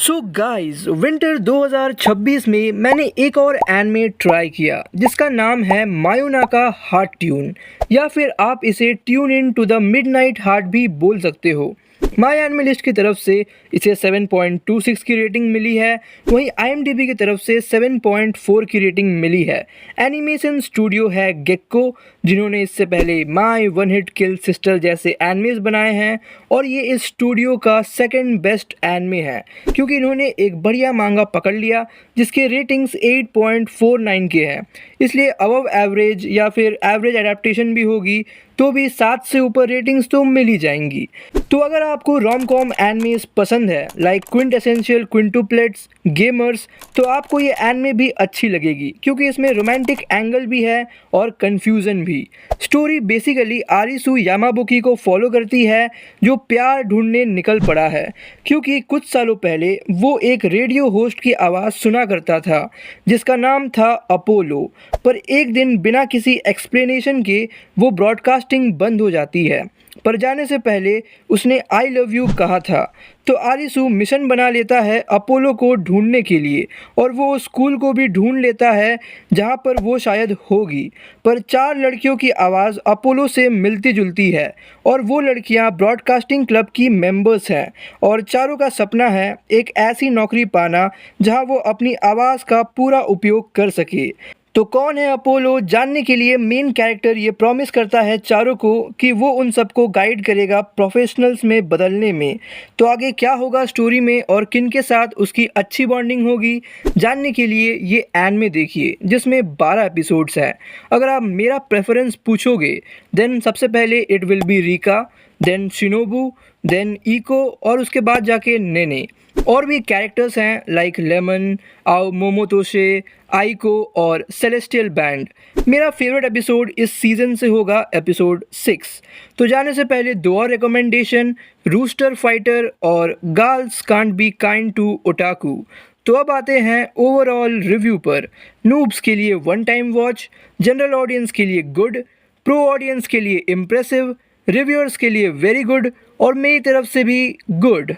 So guys winter 2026 में मैंने एक और एनिमे ट्राई किया जिसका नाम है मायोनाका हार्ट ट्यून या फिर आप इसे tune in to the midnight heart भी बोल सकते हो। माई एनिमे लिस्ट की तरफ से इसे 7.26 की रेटिंग मिली है, वहीं IMDb की तरफ से 7.4 की रेटिंग मिली है। एनिमेशन स्टूडियो है गेक्को, जिन्होंने इससे पहले my one heat kill sister जैसे एनिमेज बनाए हैं और ये इस स्टूडियो का सेकंड बेस्ट एनिमे है क्योंकि इन्होंने एक बढ़िया मांगा पकड़ लिया जिसके रेटिंग्स 8.49 के हैं, इसलिए अबव एवरेज या फिर एवरेज एडेप्टेशन भी होगी तो भी 7 से ऊपर रेटिंग्स तो मिल ही जाएंगी। तो अगर आपको रोम कॉम एनिमेस पसंद है लाइक क्विंटेसेंशियल क्विंटुप्लेट्स गेमर्स, तो आपको ये एनिमे भी अच्छी लगेगी क्योंकि इसमें रोमांटिक एंगल भी है और कंफ्यूजन भी। स्टोरी बेसिकली आरिसु यामाबुकी को फॉलो करती है जो प्यार ढूंढने निकल पड़ा है क्योंकि कुछ सालों पहले वो एक रेडियो होस्ट की आवाज़ सुना करता था जिसका नाम था अपोलो, पर एक दिन बिना किसी एक्सप्लेनेशन के वो ब्रॉडकास्टिंग बंद हो जाती है। पर जाने से पहले उसने आई लव यू कहा था, तो आरिसु मिशन बना लेता है अपोलो को ढूंढने के लिए और वो स्कूल को भी ढूंढ लेता है जहाँ पर वो शायद होगी। पर 4 लड़कियों की आवाज़ अपोलो से मिलती जुलती है और वो लड़कियाँ ब्रॉडकास्टिंग क्लब की मेंबर्स हैं और चारों का सपना है एक ऐसी नौकरी पाना जहाँ वो अपनी आवाज़ का पूरा उपयोग कर सके। तो कौन है अपोलो जानने के लिए मेन कैरेक्टर ये प्रॉमिस करता है चारों को कि वो उन सबको गाइड करेगा प्रोफेशनल्स में बदलने में। तो आगे क्या होगा स्टोरी में और किन के साथ उसकी अच्छी बॉन्डिंग होगी, जानने के लिए ये एनिमे देखिए जिसमें 12 एपिसोड्स हैं। अगर आप मेरा प्रेफरेंस पूछोगे देन सबसे पहले it will be Rika, then Shinobu, then Echo और उसके बाद जाके नेने। और भी कैरेक्टर्स हैं लाइक लेमन, आओ मोमोतोशे, आइको और सेलेस्टियल बैंड। मेरा फेवरेट एपिसोड इस सीज़न से होगा एपिसोड 6। तो जाने से पहले 2 और रिकमेंडेशन, रूस्टर फाइटर और Girls Can't Be Kind to Otaku. तो अब आते हैं ओवरऑल रिव्यू पर। नूब्स के लिए 1 टाइम वॉच, जनरल ऑडियंस के लिए गुड, प्रो ऑडियंस के लिए इम्प्रेसिव, रिव्यूअर्स के लिए वेरी गुड और मेरी तरफ से भी गुड।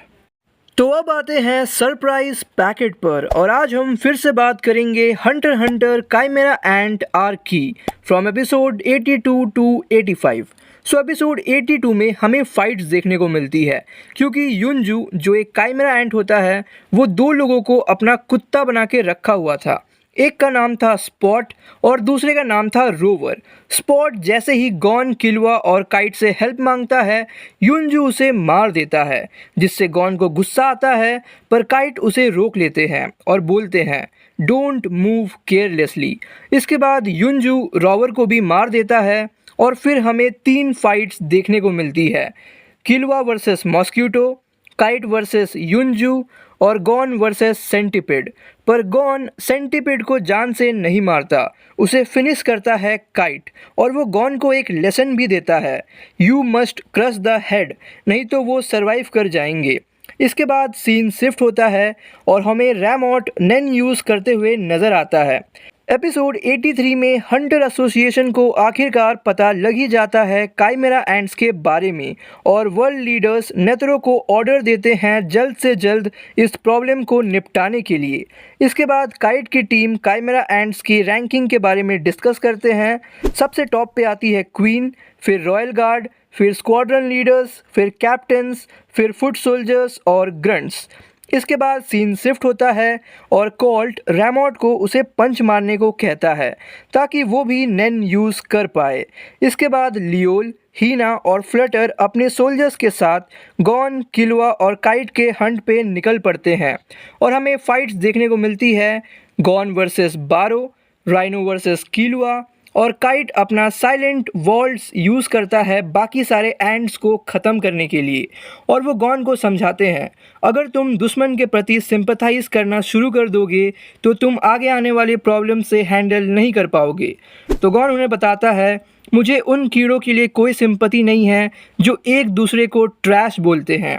तो अब आते हैं सरप्राइज पैकेट पर और आज हम फिर से बात करेंगे Hunter Hunter Chimera Ant arc की from episode 82 two 85। So episode 82 में हमें फाइट्स देखने को मिलती है क्योंकि युनजू जो एक काइमेरा एंट होता है वो 2 लोगों को अपना कुत्ता बना के रखा हुआ था। एक का नाम था स्पॉट और दूसरे का नाम था रोवर। स्पॉट जैसे ही गॉन, किलुआ और काइट से हेल्प मांगता है युनजू उसे मार देता है जिससे गॉन को गुस्सा आता है, पर काइट उसे रोक लेते हैं और बोलते हैं डोंट मूव केयरलेसली। इसके बाद युनजू रोवर को भी मार देता है और फिर हमें 3 फाइट्स देखने को मिलती है, किलुआ वर्सेस मॉस्क्यूटो, काइट वर्सेस युनजू और गॉन वर्सेस सेंटिपिड। पर गॉन सेंटिपिड को जान से नहीं मारता, उसे फिनिश करता है काइट और वो गॉन को एक लेसन भी देता है, you must crush the head, नहीं तो वो सरवाइव कर जाएंगे। इसके बाद सीन शिफ्ट होता है और हमें रैमॉट नेन यूज़ करते हुए नज़र आता है। एपिसोड 83 में हंटर एसोसिएशन को आखिरकार पता लग ही जाता है काइमेरा एंट्स के बारे में और वर्ल्ड लीडर्स नेत्रो को ऑर्डर देते हैं जल्द से जल्द इस प्रॉब्लम को निपटाने के लिए। इसके बाद काइट की टीम काइमेरा एंट्स की रैंकिंग के बारे में डिस्कस करते हैं। सबसे टॉप पे आती है क्वीन, फिर रॉयल गार्ड, फिर स्क्वाड्रन लीडर्स, फिर कैप्टन्स, फिर फुट सोल्जर्स और ग्रंट्स। इसके बाद सीन शिफ्ट होता है और कोल्ट रैमॉट को उसे पंच मारने को कहता है ताकि वो भी नेन यूज़ कर पाए। इसके बाद लियोल, हीना और फ्लटर अपने सोल्जर्स के साथ गॉन, किलुआ और काइट के हंट पे निकल पड़ते हैं और हमें फाइट्स देखने को मिलती है गॉन वर्सेस बारो, राइनो वर्सेस किलुआ और काइट अपना साइलेंट वॉल्ट्स यूज़ करता है बाकी सारे एंड्स को ख़त्म करने के लिए और वो गॉन को समझाते हैं अगर तुम दुश्मन के प्रति सिंपथाइज़ करना शुरू कर दोगे तो तुम आगे आने वाले प्रॉब्लम से हैंडल नहीं कर पाओगे। तो गॉन उन्हें बताता है मुझे उन कीड़ों के लिए कोई सिंपैथी नहीं है जो एक दूसरे को ट्रैश बोलते हैं।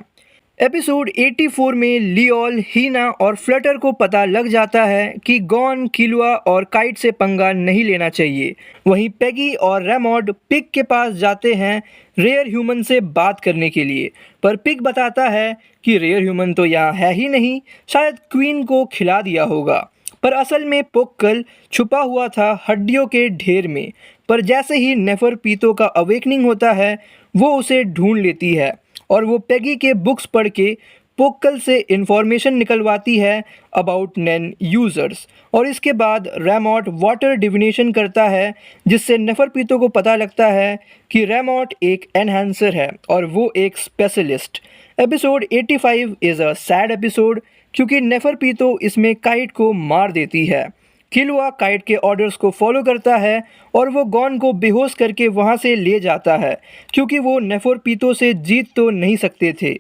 एपिसोड 84 में लियोल, हीना और फ्लटर को पता लग जाता है कि गॉन, किलुआ और काइट से पंगा नहीं लेना चाहिए। वहीं पेगी और रेमॉड पिग के पास जाते हैं रेयर ह्यूमन से बात करने के लिए, पर पिग बताता है कि रेयर ह्यूमन तो यहाँ है ही नहीं, शायद क्वीन को खिला दिया होगा। पर असल में पोक्कल छुपा हुआ था हड्डियों के ढेर में। पर जैसे ही नेफरपीतो का अवेकनिंग होता है वो उसे ढूंढ लेती है और वो पेगी के बुक्स पढ़ के पोक्कल से इन्फॉर्मेशन निकलवाती है अबाउट नैन यूज़र्स। और इसके बाद रेमॉट वाटर डिविनेशन करता है जिससे नेफरपीतो को पता लगता है कि रेमॉट एक एनहांसर है और वो एक specialist. Episode 85 is a sad episode क्योंकि नेफरपीतो इसमें काइट को मार देती है। किलुआ काइट के ऑर्डर्स को फॉलो करता है और वो गॉन को बेहोश करके वहाँ से ले जाता है क्योंकि वो नेफरपीतो से जीत तो नहीं सकते थे।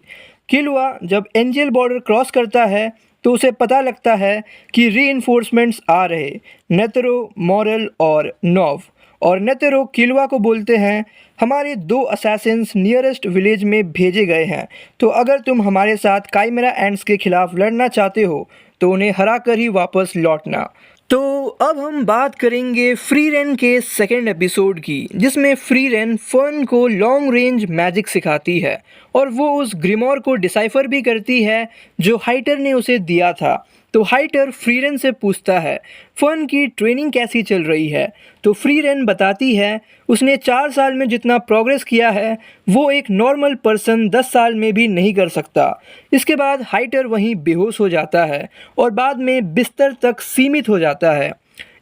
किलुआ जब एंजल बॉर्डर क्रॉस करता है तो उसे पता लगता है कि रीइंफोर्समेंट्स आ रहे, नेतरो, मॉरल और नोव। और नेतरो किलुआ को बोलते हैं हमारे 2 असैसिन्स नियरेस्ट विलेज में भेजे गए हैं, तो अगर तुम हमारे साथ काइमेरा एंड्स के खिलाफ लड़ना चाहते हो तो उन्हें हरा कर ही वापस लौटना। तो अब हम बात करेंगे फ्रीरेन के सेकेंड एपिसोड की, जिसमें फ्रीरेन फर्न को लॉन्ग रेंज मैजिक सिखाती है और वो उस ग्रिमोर को डिसाइफर भी करती है जो हाइटर ने उसे दिया था। तो हाइटर फ्रीरेन से पूछता है फर्न की ट्रेनिंग कैसी चल रही है, तो फ्रीरेन बताती है उसने 4 साल में जितना प्रोग्रेस किया है वो एक नॉर्मल पर्सन 10 साल में भी नहीं कर सकता। इसके बाद हाइटर वहीं बेहोश हो जाता है और बाद में बिस्तर तक सीमित हो जाता है।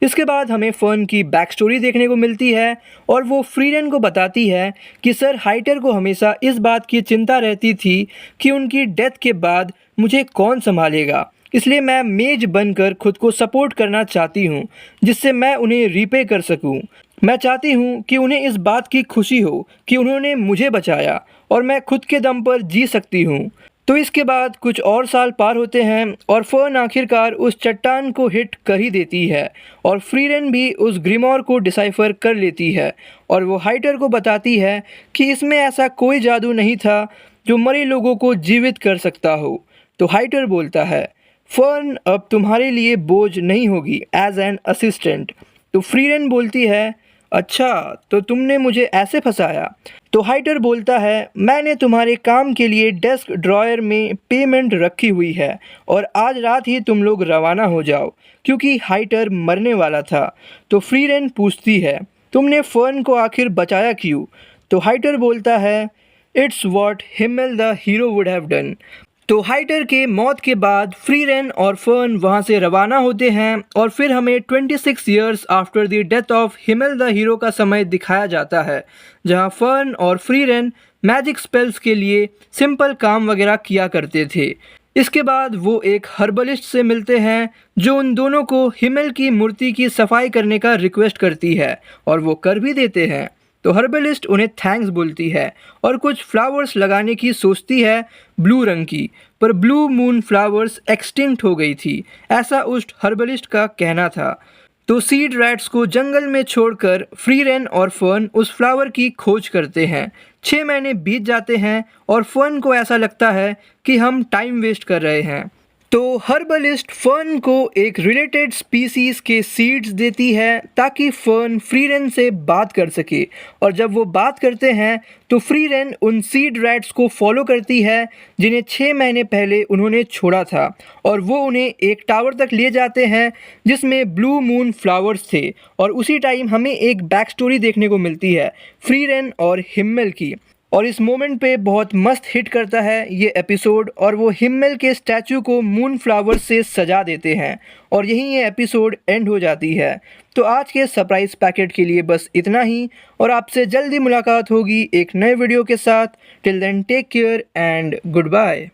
इसके बाद हमें फर्न की बैक स्टोरी देखने को मिलती है और वो फ्रीरेन को बताती है कि सर हाइटर को हमेशा इस बात की चिंता रहती थी कि उनकी डेथ के बाद मुझे कौन संभालेगा, इसलिए मैं मेज बनकर खुद को सपोर्ट करना चाहती हूँ जिससे मैं उन्हें रीपे कर सकूँ। मैं चाहती हूँ कि उन्हें इस बात की खुशी हो कि उन्होंने मुझे बचाया और मैं खुद के दम पर जी सकती हूँ। तो इसके बाद कुछ और साल पार होते हैं और फर्न आखिरकार उस चट्टान को हिट कर ही देती है और फ्रीरेन भी उस ग्रिमोर को डिसाइफर कर लेती है और वो हाइटर को बताती है कि इसमें ऐसा कोई जादू नहीं था जो मरे लोगों को जीवित कर सकता हो। तो हाइटर बोलता है फर्न अब तुम्हारे लिए बोझ नहीं होगी एज एन असिस्टेंट। तो फ्रीरेन बोलती है अच्छा तो तुमने मुझे ऐसे फंसाया। तो हाइटर बोलता है मैंने तुम्हारे काम के लिए डेस्क ड्रॉयर में पेमेंट रखी हुई है और आज रात ही तुम लोग रवाना हो जाओ, क्योंकि हाइटर मरने वाला था। तो फ्रीरेन पूछती है तुमने फर्न को आखिर बचाया क्यों। तो हाइटर बोलता है it's what Himmel the hero would have done. तो हाइटर के मौत के बाद फ्रीरेन और फर्न वहाँ से रवाना होते हैं और फिर हमें 26 years after the death of Himmel the hero का समय दिखाया जाता है, जहाँ फर्न और फ्रीरेन मैजिक स्पेल्स के लिए सिंपल काम वगैरह किया करते थे। इसके बाद वो एक हर्बलिस्ट से मिलते हैं जो उन दोनों को हिमेल की मूर्ति की सफाई करने का रिक्वेस्ट करती है और वो कर भी देते हैं। तो हर्बलिस्ट उन्हें थैंक्स बोलती है और कुछ फ्लावर्स लगाने की सोचती है ब्लू रंग की, पर ब्लू मून फ्लावर्स एक्सटिंक्ट हो गई थी, ऐसा उस हर्बलिस्ट का कहना था। तो सीड रैट्स को जंगल में छोड़कर फ्रीरेन और फर्न उस फ्लावर की खोज करते हैं। 6 महीने बीत जाते हैं और फर्न को ऐसा लगता है कि हम टाइम वेस्ट कर रहे हैं। तो हर्बलिस्ट फर्न को एक रिलेटेड स्पीसीज़ के सीड्स देती है ताकि फर्न फ्रीरेन से बात कर सके, और जब वो बात करते हैं तो फ्रीरेन उन सीड रैट्स को फॉलो करती है जिन्हें 6 महीने पहले उन्होंने छोड़ा था और वो उन्हें एक टावर तक ले जाते हैं जिसमें ब्लू मून फ्लावर्स थे। और उसी टाइम हमें एक बैक स्टोरी देखने को मिलती है फ्रीरेन और हिमेल की, और इस मोमेंट पे बहुत मस्त हिट करता है ये एपिसोड और वो हिमेल के स्टैचू को मून फ्लावर्स से सजा देते हैं और यहीं ये एपिसोड एंड हो जाती है। तो आज के सरप्राइज पैकेट के लिए बस इतना ही और आपसे जल्दी मुलाकात होगी एक नए वीडियो के साथ। Till then take care and good bye.